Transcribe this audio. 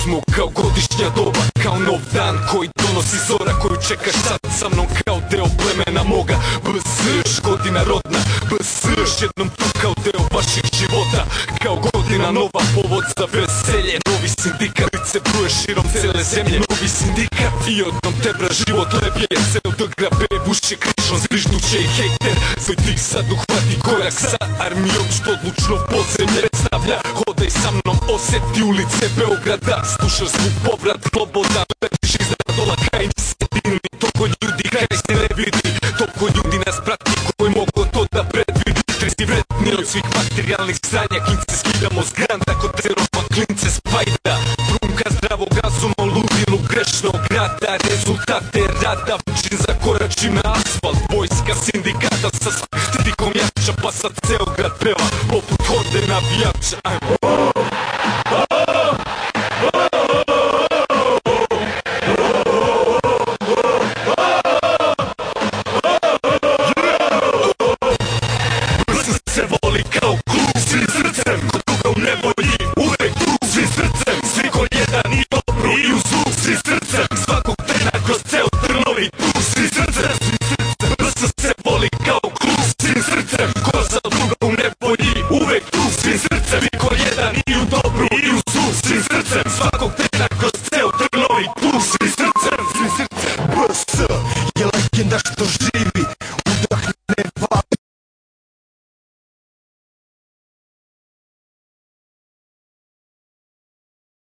smo kao godišnja doba, kao nov dan koji donosi zora, koju čekaš sad sa mnom kao deo plemena moga. BS, godina rodna, BS, još jednom tu kao deo vaših života, kao godina nova, povod za veselje. Novi sindikat, lice bruje širom cele zemlje. Novi sindikat i odnom tebra život lepje. Ceo DGB buši križom, zvižduće i hejter. Svoj tih sad uhvati korak sa armijom što odlučno podzemlje predstavlja. Hodaj sa mnom, osjeti ulice Beograda, slušaš zvuk povrat slobodan. Letiš iznad dola kaj ne sedini, toliko ljudi kaj se ne vidi, toliko ljudi nas prati koji mogu to da predvidi. Tresti vredni od svih materijalnih sranja, klince skidamo s granta kod terova, klince spajda. Brunka zdravog razuma, ludilu grešnog rada, rezultate rada, vrčin zakoračim na asfalt. Vojska sindikata sa stikom jača, pa sad ceo